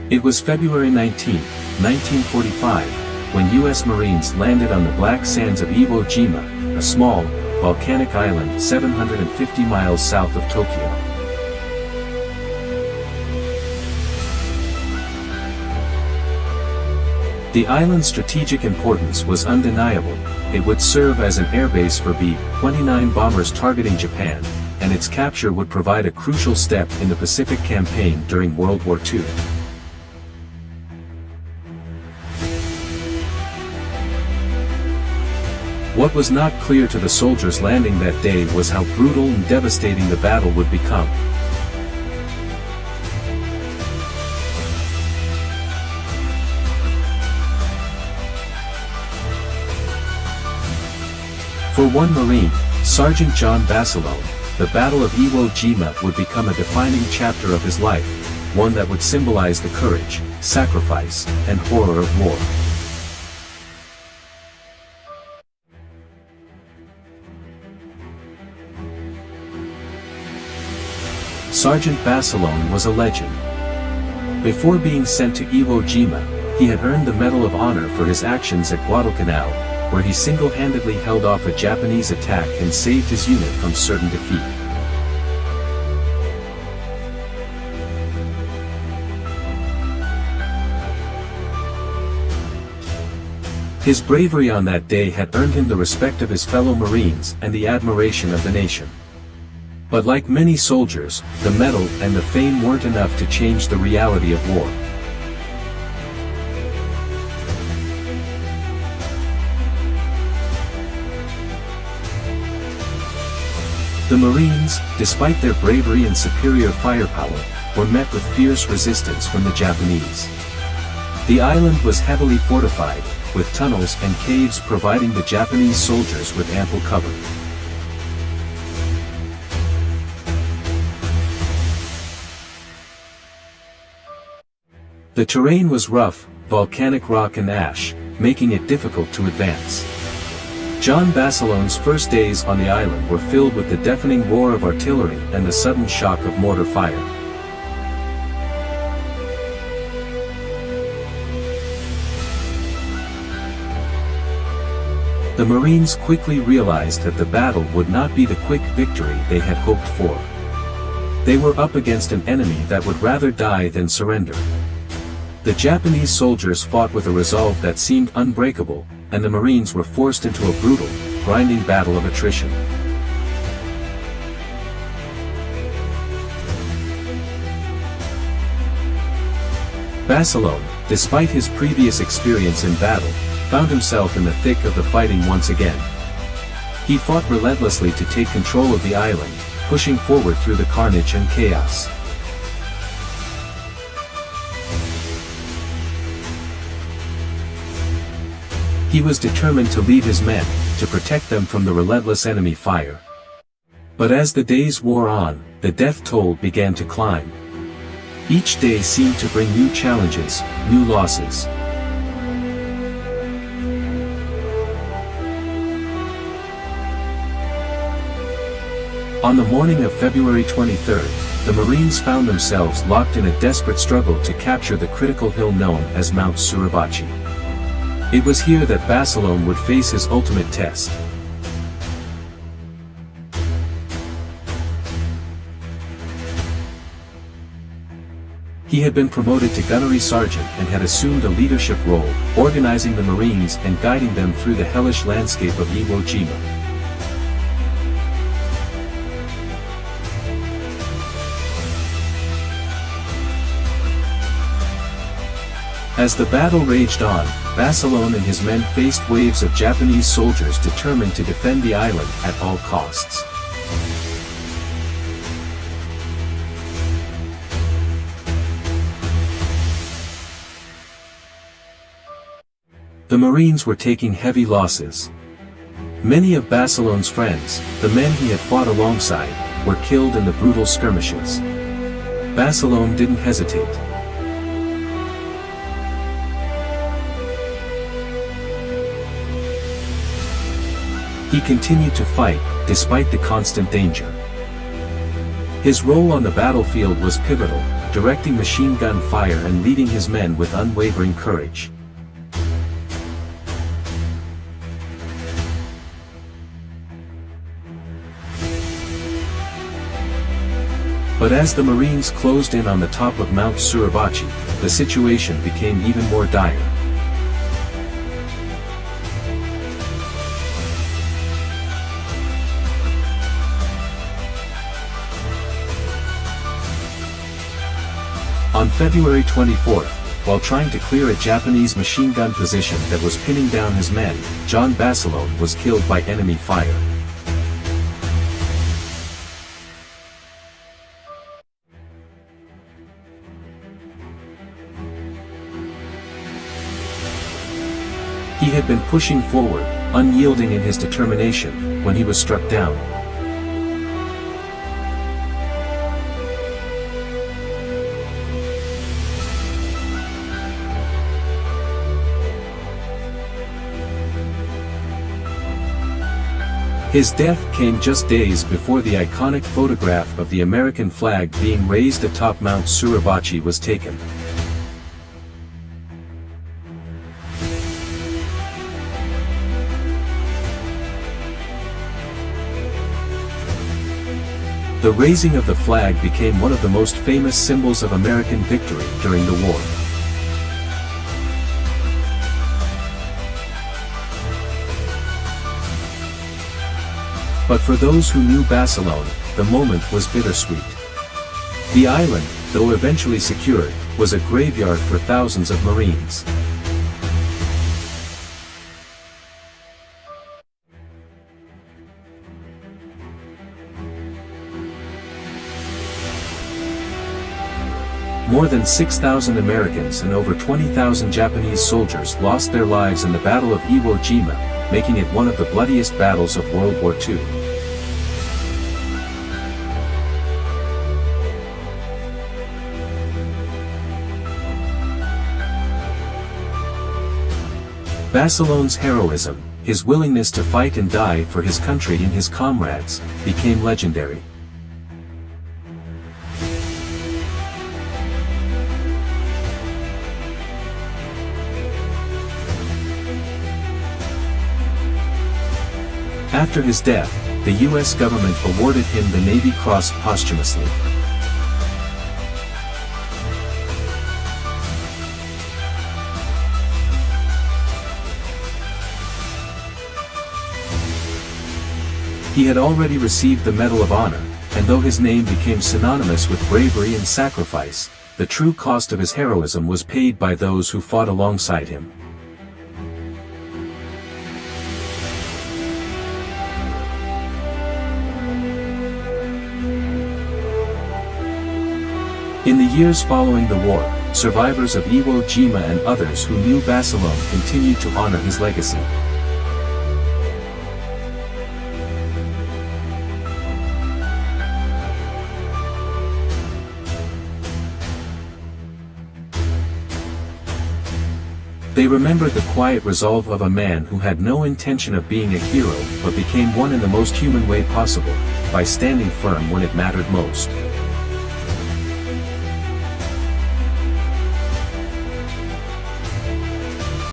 It was February 19, 1945, when U.S. Marines landed on the black sands of Iwo Jima, a small, volcanic island 750 miles south of Tokyo. The island's strategic importance was undeniable. It would serve as an airbase for B-29 bombers targeting Japan, and its capture would provide a crucial step in the Pacific Campaign during World War II. What was not clear to the soldiers landing that day was how brutal and devastating the battle would become. For one Marine, Sergeant John Basilone, the Battle of Iwo Jima would become a defining chapter of his life, one that would symbolize the courage, sacrifice, and horror of war. Sergeant Basilone was a legend. Before being sent to Iwo Jima, he had earned the Medal of Honor for his actions at Guadalcanal, where he single-handedly held off a Japanese attack and saved his unit from certain defeat. His bravery on that day had earned him the respect of his fellow Marines and the admiration of the nation. But like many soldiers, the medal and the fame weren't enough to change the reality of war. The Marines, despite their bravery and superior firepower, were met with fierce resistance from the Japanese. The island was heavily fortified, with tunnels and caves providing the Japanese soldiers with ample cover. The terrain was rough, volcanic rock and ash, making it difficult to advance. John Basilone's first days on the island were filled with the deafening roar of artillery and the sudden shock of mortar fire. The Marines quickly realized that the battle would not be the quick victory they had hoped for. They were up against an enemy that would rather die than surrender. The Japanese soldiers fought with a resolve that seemed unbreakable, and the Marines were forced into a brutal, grinding battle of attrition. Basilone, despite his previous experience in battle, found himself in the thick of the fighting once again. He fought relentlessly to take control of the island, pushing forward through the carnage and chaos. He was determined to lead his men, to protect them from the relentless enemy fire. But as the days wore on, the death toll began to climb. Each day seemed to bring new challenges, new losses. On the morning of February 23rd, the Marines found themselves locked in a desperate struggle to capture the critical hill known as Mount Suribachi. It was here that Basilone would face his ultimate test. He had been promoted to gunnery sergeant and had assumed a leadership role, organizing the Marines and guiding them through the hellish landscape of Iwo Jima. As the battle raged on, Basilone and his men faced waves of Japanese soldiers determined to defend the island at all costs. The Marines were taking heavy losses. Many of Basilone's friends, the men he had fought alongside, were killed in the brutal skirmishes. Basilone didn't hesitate. He continued to fight, despite the constant danger. His role on the battlefield was pivotal, directing machine gun fire and leading his men with unwavering courage. But as the Marines closed in on the top of Mount Suribachi, the situation became even more dire. On February 24, while trying to clear a Japanese machine gun position that was pinning down his men, John Basilone was killed by enemy fire. He had been pushing forward, unyielding in his determination, when he was struck down. His death came just days before the iconic photograph of the American flag being raised atop Mount Suribachi was taken. The raising of the flag became one of the most famous symbols of American victory during the war. But for those who knew Basilone, the moment was bittersweet. The island, though eventually secured, was a graveyard for thousands of Marines. More than 6,000 Americans and over 20,000 Japanese soldiers lost their lives in the Battle of Iwo Jima, making it one of the bloodiest battles of World War II. Basilone's heroism, his willingness to fight and die for his country and his comrades, became legendary. After his death, the U.S. government awarded him the Navy Cross posthumously. He had already received the Medal of Honor, and though his name became synonymous with bravery and sacrifice, the true cost of his heroism was paid by those who fought alongside him. In the years following the war, survivors of Iwo Jima and others who knew Basilone continued to honor his legacy. They remembered the quiet resolve of a man who had no intention of being a hero but became one in the most human way possible, by standing firm when it mattered most.